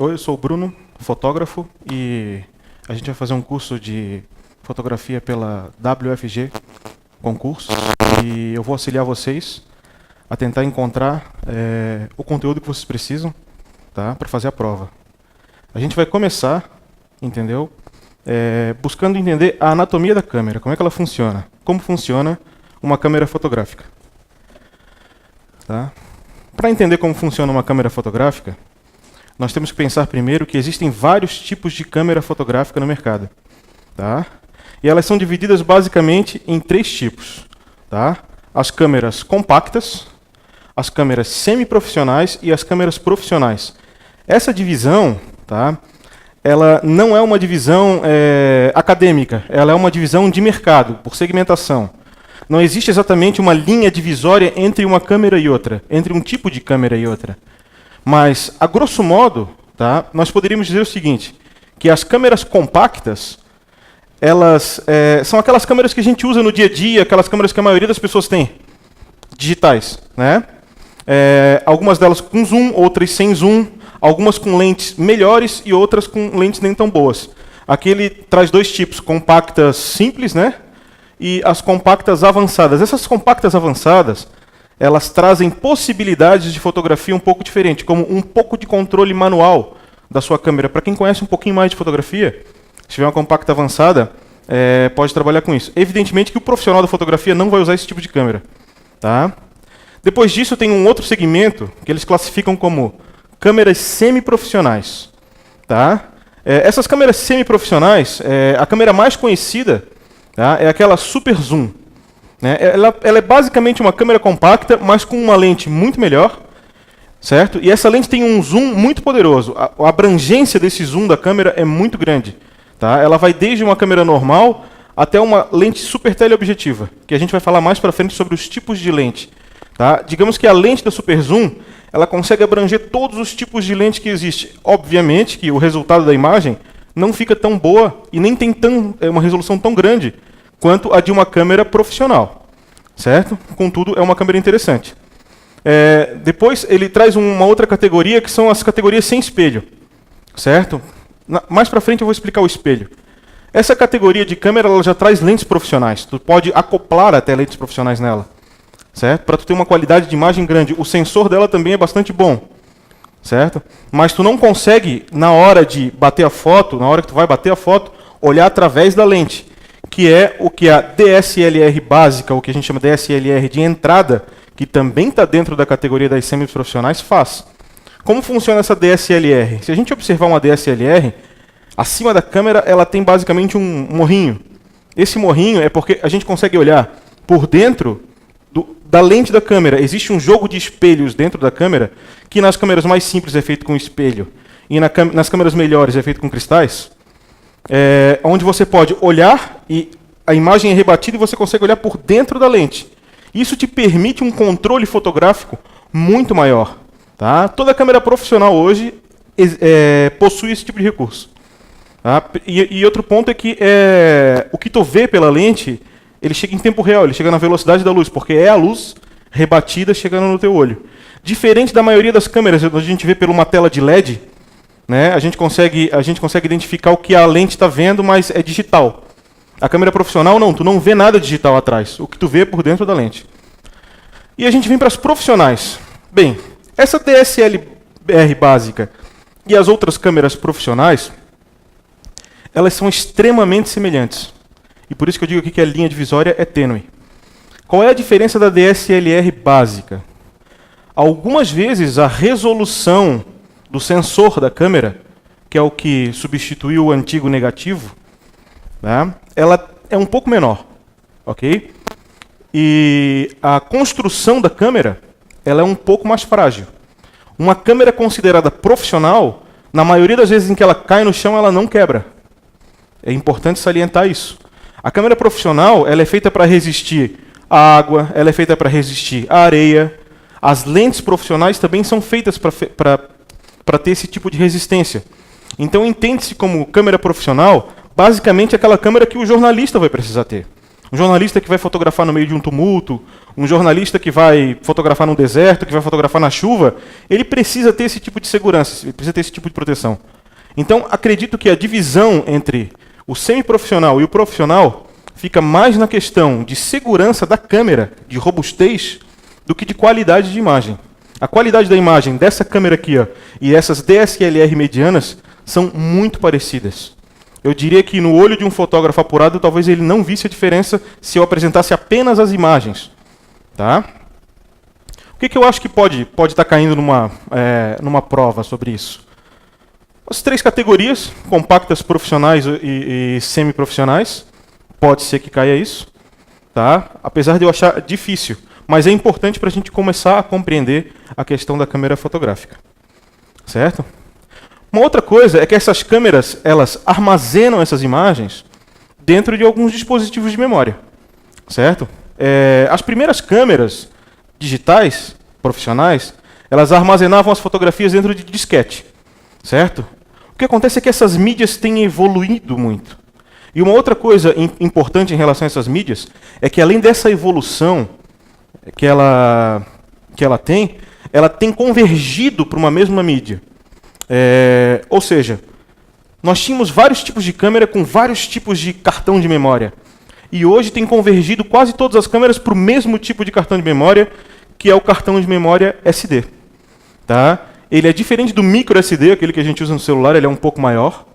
Oi, eu sou o Bruno, fotógrafo, e a gente vai fazer um curso de fotografia pela WFG Concursos, e eu vou auxiliar vocês a tentar encontrar o conteúdo que vocês precisam, tá, para fazer a prova. A gente vai começar, entendeu? Buscando entender a anatomia da câmera, como é que ela funciona, como funciona uma câmera fotográfica. Tá? Para entender como funciona uma câmera fotográfica, nós temos que pensar primeiro que existem vários tipos de câmera fotográfica no mercado. Tá? E elas são divididas basicamente em 3 tipos. Tá? As câmeras compactas, as câmeras semiprofissionais e as câmeras profissionais. Essa divisão, tá, ela não é uma divisão acadêmica, ela é uma divisão de mercado, por segmentação. Não existe exatamente uma linha divisória entre uma câmera e outra, entre um tipo de câmera e outra. Mas, a grosso modo, tá, nós poderíamos dizer o seguinte, que as câmeras compactas, elas são aquelas câmeras que a gente usa no dia a dia, aquelas câmeras que a maioria das pessoas tem, digitais, né? Algumas delas com zoom, outras sem zoom, algumas com lentes melhores e outras com lentes nem tão boas. Aqui ele traz 2 tipos, compactas simples, né? E as compactas avançadas. Essas compactas avançadas, elas trazem possibilidades de fotografia um pouco diferente, como um pouco de controle manual da sua câmera. Para quem conhece um pouquinho mais de fotografia, se tiver uma compacta avançada, pode trabalhar com isso. Evidentemente que o profissional da fotografia não vai usar esse tipo de câmera. Tá? Depois disso, tem um outro segmento que eles classificam como câmeras semiprofissionais. Tá? Essas câmeras semiprofissionais, a câmera mais conhecida, tá, é aquela Super Zoom. Né? Ela é basicamente uma câmera compacta, mas com uma lente muito melhor, certo? E essa lente tem um zoom muito poderoso. A abrangência desse zoom da câmera é muito grande. Tá? Ela vai desde uma câmera normal até uma lente super teleobjetiva, que a gente vai falar mais para frente sobre os tipos de lente. Tá? Digamos que a lente da Super Zoom, ela consegue abranger todos os tipos de lente que existem. Obviamente que o resultado da imagem não fica tão boa e nem tem uma resolução tão grande quanto a de uma câmera profissional, certo? Contudo, é uma câmera interessante. Depois, ele traz uma outra categoria, que são as categorias sem espelho, certo? Mais para frente eu vou explicar o espelho. Essa categoria de câmera ela já traz lentes profissionais. Tu pode acoplar até lentes profissionais nela, certo? Para tu ter uma qualidade de imagem grande. O sensor dela também é bastante bom, certo? Mas tu não consegue, na hora de bater a foto, na hora que tu vai bater a foto, olhar através da lente, que é o que a DSLR básica, o que a gente chama de DSLR de entrada, que também está dentro da categoria das semiprofissionais, faz. Como funciona essa DSLR? Se a gente observar uma DSLR, acima da câmera ela tem basicamente um morrinho. Esse morrinho é porque a gente consegue olhar por dentro da lente da câmera. Existe um jogo de espelhos dentro da câmera, que nas câmeras mais simples é feito com espelho, e nas câmeras melhores é feito com cristais, onde você pode olhar e a imagem é rebatida e você consegue olhar por dentro da lente. Isso te permite um controle fotográfico muito maior. Tá? Toda câmera profissional hoje possui esse tipo de recurso. Tá? E outro ponto é que o que tu vê pela lente, ele chega em tempo real, ele chega na velocidade da luz, porque é a luz rebatida chegando no teu olho. Diferente da maioria das câmeras, a gente vê por uma tela de LED, né, a gente consegue identificar o que a lente está vendo, mas é digital. A câmera profissional não, tu não vê nada digital atrás, o que tu vê é por dentro da lente. E a gente vem para as profissionais. Bem, essa DSLR básica e as outras câmeras profissionais, elas são extremamente semelhantes. E por isso que eu digo aqui que a linha divisória é tênue. Qual é a diferença da DSLR básica? Algumas vezes a resolução do sensor da câmera, que é o que substituiu o antigo negativo, né, ela é um pouco menor, ok? E a construção da câmera, ela é um pouco mais frágil. Uma câmera considerada profissional, na maioria das vezes em que ela cai no chão, ela não quebra. É importante salientar isso. A câmera profissional, ela é feita para resistir à água, ela é feita para resistir à areia. As lentes profissionais também são feitas para ter esse tipo de resistência. Então, entende-se como câmera profissional, basicamente aquela câmera que o jornalista vai precisar ter. Um jornalista que vai fotografar no meio de um tumulto, um jornalista que vai fotografar no deserto, que vai fotografar na chuva, ele precisa ter esse tipo de segurança, ele precisa ter esse tipo de proteção. Então, acredito que a divisão entre o semiprofissional e o profissional fica mais na questão de segurança da câmera, de robustez, do que de qualidade de imagem. A qualidade da imagem dessa câmera aqui, ó, e essas DSLR medianas são muito parecidas. Eu diria que no olho de um fotógrafo apurado, talvez ele não visse a diferença se eu apresentasse apenas as imagens. Tá? O que eu acho que pode estar caindo numa prova sobre isso? As 3 categorias, compactas, profissionais e semiprofissionais. Pode ser que caia isso. Tá? Apesar de eu achar difícil. Mas é importante para a gente começar a compreender a questão da câmera fotográfica. Certo? Uma outra coisa é que essas câmeras, elas armazenam essas imagens dentro de alguns dispositivos de memória. Certo? As primeiras câmeras digitais, profissionais, elas armazenavam as fotografias dentro de disquete. Certo? O que acontece é que essas mídias têm evoluído muito. E uma outra coisa importante em relação a essas mídias é que, além dessa evolução que ela tem convergido para uma mesma mídia. Ou seja, nós tínhamos vários tipos de câmera com vários tipos de cartão de memória. E hoje tem convergido quase todas as câmeras para o mesmo tipo de cartão de memória, que é o cartão de memória SD. Tá? Ele é diferente do micro SD, aquele que a gente usa no celular, ele é um pouco maior.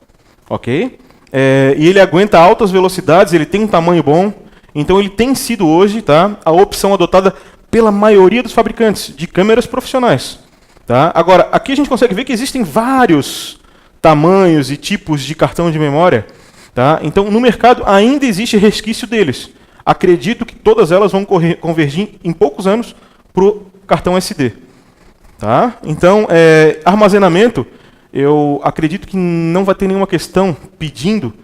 Ok? E ele aguenta altas velocidades, ele tem um tamanho bom. Então ele tem sido hoje, tá, a opção adotada pela maioria dos fabricantes de câmeras profissionais. Tá? Agora, aqui a gente consegue ver que existem vários tamanhos e tipos de cartão de memória. Tá? Então, no mercado ainda existe resquício deles. Acredito que todas elas vão convergir em poucos anos para o cartão SD. Tá? Então, armazenamento, eu acredito que não vai ter nenhuma questão pedindo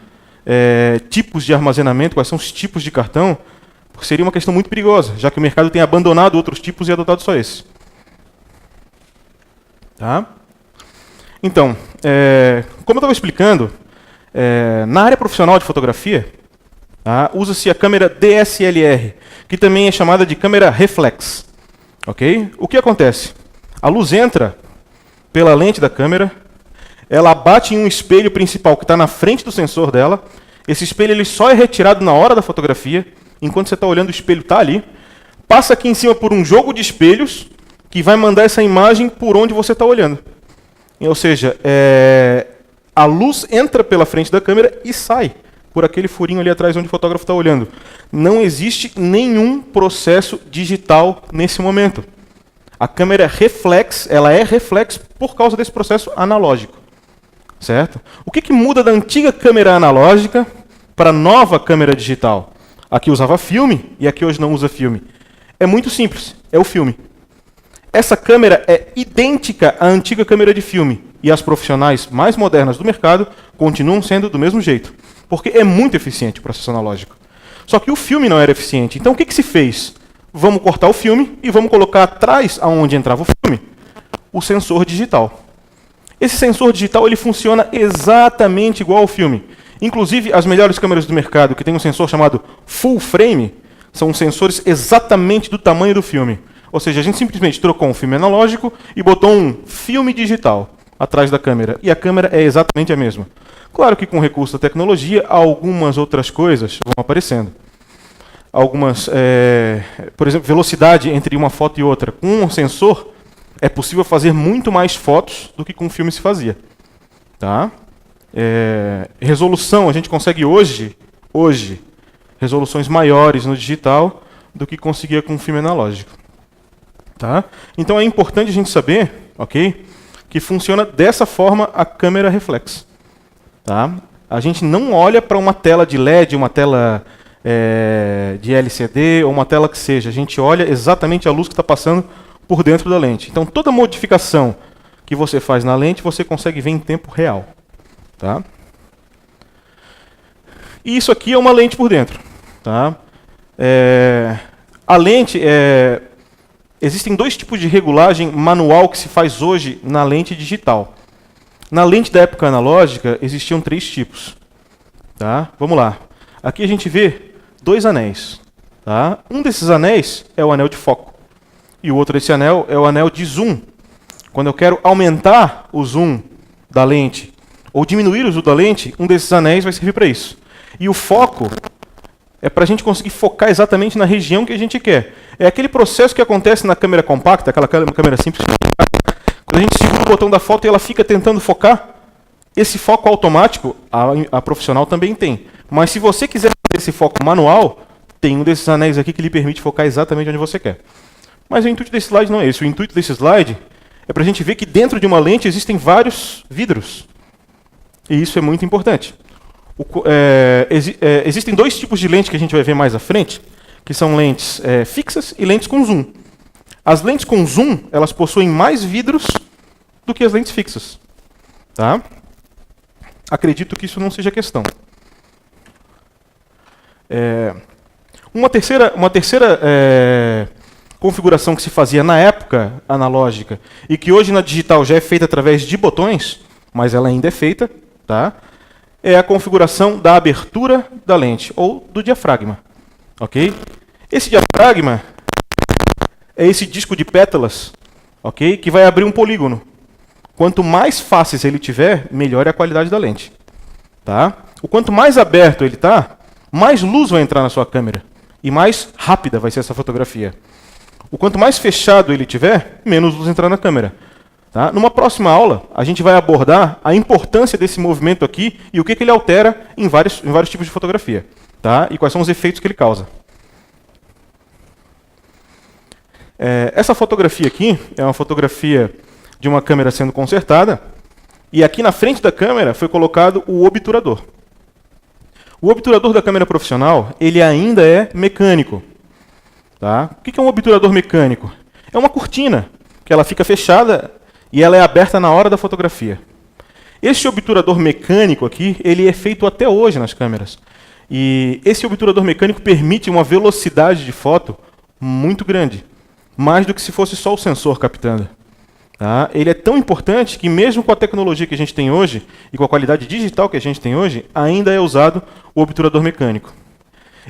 tipos de armazenamento, quais são os tipos de cartão, porque seria uma questão muito perigosa, já que o mercado tem abandonado outros tipos e adotado só esse. Tá? Então, como eu estava explicando, na área profissional de fotografia, tá, usa-se a câmera DSLR, que também é chamada de câmera reflex. Okay? O que acontece? A luz entra pela lente da câmera, ela bate em um espelho principal que está na frente do sensor dela. Esse espelho ele só é retirado na hora da fotografia, enquanto você está olhando, o espelho está ali. Passa aqui em cima por um jogo de espelhos, que vai mandar essa imagem por onde você está olhando. Ou seja, a luz entra pela frente da câmera e sai por aquele furinho ali atrás onde o fotógrafo está olhando. Não existe nenhum processo digital nesse momento. A câmera reflex, ela é reflex por causa desse processo analógico. Certo? O que muda da antiga câmera analógica para a nova câmera digital? Aqui usava filme e aqui hoje não usa filme. É muito simples, é o filme. Essa câmera é idêntica à antiga câmera de filme e as profissionais mais modernas do mercado continuam sendo do mesmo jeito, porque é muito eficiente o processo analógico. Só que o filme não era eficiente, então o que se fez? Vamos cortar o filme e vamos colocar atrás aonde entrava o filme o sensor digital. Esse sensor digital ele funciona exatamente igual ao filme. Inclusive, as melhores câmeras do mercado, que tem um sensor chamado full frame, são sensores exatamente do tamanho do filme. Ou seja, a gente simplesmente trocou um filme analógico e botou um filme digital atrás da câmera. E a câmera é exatamente a mesma. Claro que com recurso da tecnologia, algumas outras coisas vão aparecendo. Algumas, por exemplo, velocidade entre uma foto e outra. Com um sensor, é possível fazer muito mais fotos do que com o filme se fazia. Tá? Resolução, a gente consegue hoje, resoluções maiores no digital do que conseguia com o filme analógico. Tá? Então é importante a gente saber, ok, que funciona dessa forma a câmera reflex. Tá? A gente não olha para uma tela de LED, uma tela de LCD ou uma tela que seja. A gente olha exatamente a luz que está passando por dentro da lente. Então, toda modificação que você faz na lente, você consegue ver em tempo real. Tá? E isso aqui é uma lente por dentro. Tá? A lente, existem dois tipos de regulagem manual que se faz hoje na lente digital. Na lente da época analógica, existiam 3 tipos. Tá? Vamos lá. Aqui a gente vê dois anéis. Tá? Um desses anéis é o anel de foco. E o outro desse anel é o anel de zoom. Quando eu quero aumentar o zoom da lente ou diminuir o zoom da lente, um desses anéis vai servir para isso. E o foco é para a gente conseguir focar exatamente na região que a gente quer. É aquele processo que acontece na câmera compacta, aquela câmera simples. Quando a gente segura o botão da foto e ela fica tentando focar, esse foco automático, a profissional também tem. Mas se você quiser fazer esse foco manual, tem um desses anéis aqui que lhe permite focar exatamente onde você quer. Mas o intuito desse slide não é esse. O intuito desse slide é para a gente ver que dentro de uma lente existem vários vidros. E isso é muito importante. Existem dois tipos de lente que a gente vai ver mais à frente, que são lentes fixas e lentes com zoom. As lentes com zoom, elas possuem mais vidros do que as lentes fixas. Tá? Acredito que isso não seja questão. Uma terceira configuração que se fazia na época analógica e que hoje na digital já é feita através de botões, mas ela ainda é feita, tá? É a configuração da abertura da lente, ou do diafragma. Ok? Esse diafragma é esse disco de pétalas, ok? Que vai abrir um polígono. Quanto mais faces ele tiver, melhor é a qualidade da lente. Tá? O quanto mais aberto ele está, mais luz vai entrar na sua câmera. E mais rápida vai ser essa fotografia. O quanto mais fechado ele tiver, menos luz entrar na câmera. Tá? Numa próxima aula, a gente vai abordar a importância desse movimento aqui e o que ele altera em vários tipos de fotografia. Tá? E quais são os efeitos que ele causa. Essa fotografia aqui é uma fotografia de uma câmera sendo consertada. E aqui na frente da câmera foi colocado o obturador. O obturador da câmera profissional, ele ainda é mecânico. Tá? O que é um obturador mecânico? É uma cortina, que ela fica fechada e ela é aberta na hora da fotografia. Esse obturador mecânico aqui, ele é feito até hoje nas câmeras. E esse obturador mecânico permite uma velocidade de foto muito grande, mais do que se fosse só o sensor captando. Tá? Ele é tão importante que mesmo com a tecnologia que a gente tem hoje e com a qualidade digital que a gente tem hoje, ainda é usado o obturador mecânico.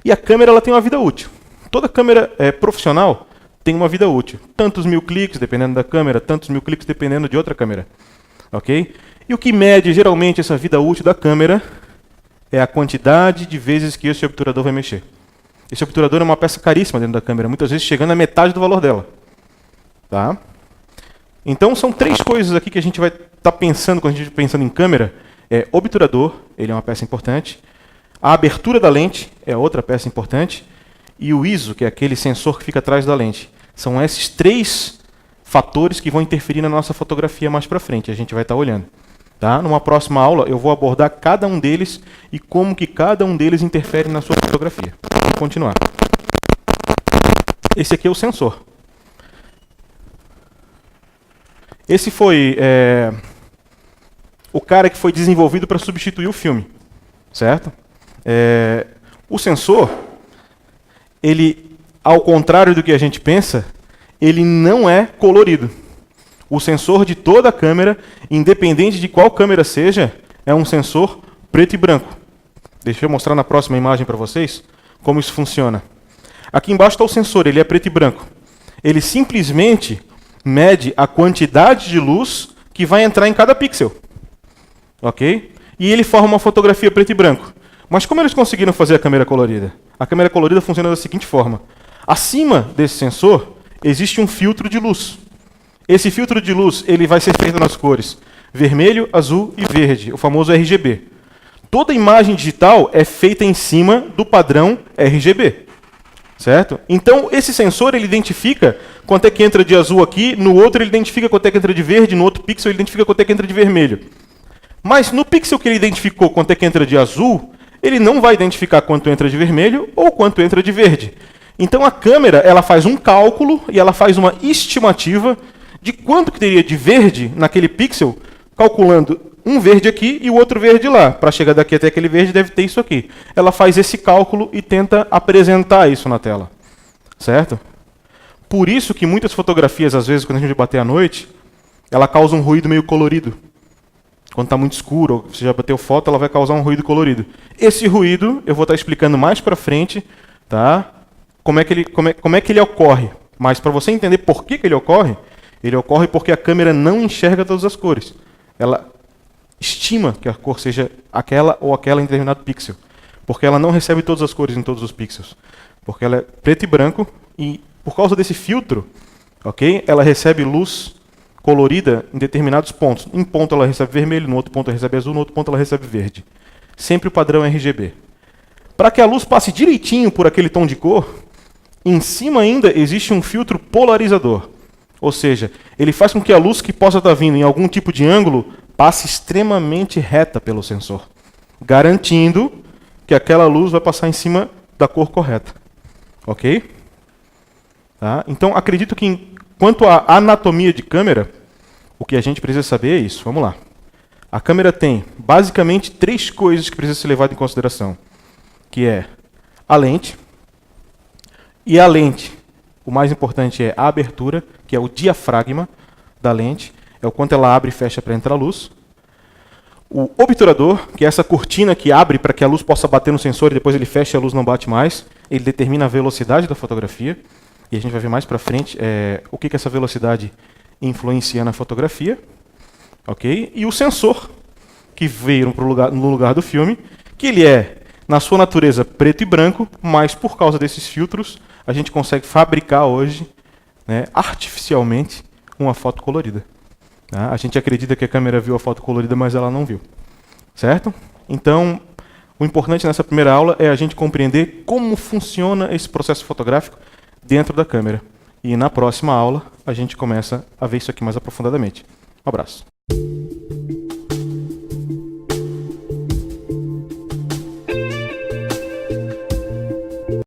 E a câmera ela tem uma vida útil. Toda câmera profissional tem uma vida útil. Tantos mil cliques, dependendo da câmera, tantos mil cliques, dependendo de outra câmera. Ok? E o que mede geralmente essa vida útil da câmera é a quantidade de vezes que esse obturador vai mexer. Esse obturador é uma peça caríssima dentro da câmera, muitas vezes chegando à metade do valor dela. Tá? Então são três coisas aqui que a gente vai estar pensando quando a gente está pensando em câmera. Obturador, ele é uma peça importante. A abertura da lente é outra peça importante. E o ISO, que é aquele sensor que fica atrás da lente. São esses três fatores que vão interferir na nossa fotografia mais para frente. A gente vai estar olhando. Tá? Numa próxima aula, eu vou abordar cada um deles e como que cada um deles interfere na sua fotografia. Vamos continuar. Esse aqui é o sensor. Esse foi o cara que foi desenvolvido para substituir o filme. Certo? O sensor, ele, ao contrário do que a gente pensa, ele não é colorido. O sensor de toda a câmera, independente de qual câmera seja, é um sensor preto e branco. Deixa eu mostrar na próxima imagem para vocês como isso funciona. Aqui embaixo está o sensor, ele é preto e branco. Ele simplesmente mede a quantidade de luz que vai entrar em cada pixel. Ok? E ele forma uma fotografia preto e branco. Mas como eles conseguiram fazer a câmera colorida? A câmera colorida funciona da seguinte forma. Acima desse sensor existe um filtro de luz. Esse filtro de luz ele vai ser feito nas cores vermelho, azul e verde, o famoso RGB. Toda imagem digital é feita em cima do padrão RGB. Certo? Então, esse sensor ele identifica quanto é que entra de azul aqui, no outro ele identifica quanto é que entra de verde, no outro pixel ele identifica quanto é que entra de vermelho. Mas no pixel que ele identificou quanto é que entra de azul, ele não vai identificar quanto entra de vermelho ou quanto entra de verde. Então a câmera ela faz um cálculo e ela faz uma estimativa de quanto que teria de verde naquele pixel, calculando um verde aqui e o outro verde lá. Para chegar daqui até aquele verde deve ter isso aqui. Ela faz esse cálculo e tenta apresentar isso na tela. Certo? Por isso que muitas fotografias, às vezes, quando a gente bater à noite, ela causa um ruído meio colorido. Quando está muito escuro, ou você já bateu foto, ela vai causar um ruído colorido. Esse ruído eu vou estar explicando mais para frente Tá? Como é que ele ocorre? Mas para você entender por que ele ocorre porque a câmera não enxerga todas as cores. Ela estima que a cor seja aquela ou aquela em determinado pixel. Porque ela não recebe todas as cores em todos os pixels. Porque ela é preto e branco e por causa desse filtro, ok? Ela recebe luz colorida em determinados pontos. Em ponto ela recebe vermelho, no outro ponto ela recebe azul, no outro ponto ela recebe verde. Sempre o padrão RGB. Para que a luz passe direitinho por aquele tom de cor, em cima ainda existe um filtro polarizador. Ou seja, ele faz com que a luz que possa estar vindo em algum tipo de ângulo passe extremamente reta pelo sensor, garantindo que aquela luz vai passar em cima da cor correta. Ok? Tá? Então, acredito que, quanto à anatomia de câmera, o que a gente precisa saber é isso. Vamos lá. A câmera tem, basicamente, 3 coisas que precisam ser levadas em consideração. Que é a lente. E a lente, o mais importante é a abertura, que é o diafragma da lente. É o quanto ela abre e fecha para entrar a luz. O obturador, que é essa cortina que abre para que a luz possa bater no sensor e depois ele fecha e a luz não bate mais. Ele determina a velocidade da fotografia. E a gente vai ver mais para frente o que essa velocidade influencia na fotografia. Ok? E o sensor, que veio no lugar do filme, que ele é, na sua natureza, preto e branco, mas por causa desses filtros, a gente consegue fabricar hoje, né, artificialmente, uma foto colorida. Tá? A gente acredita que a câmera viu a foto colorida, mas ela não viu. Certo? Então, o importante nessa primeira aula é a gente compreender como funciona esse processo fotográfico dentro da câmera. E na próxima aula, a gente começa a ver isso aqui mais aprofundadamente. Um abraço.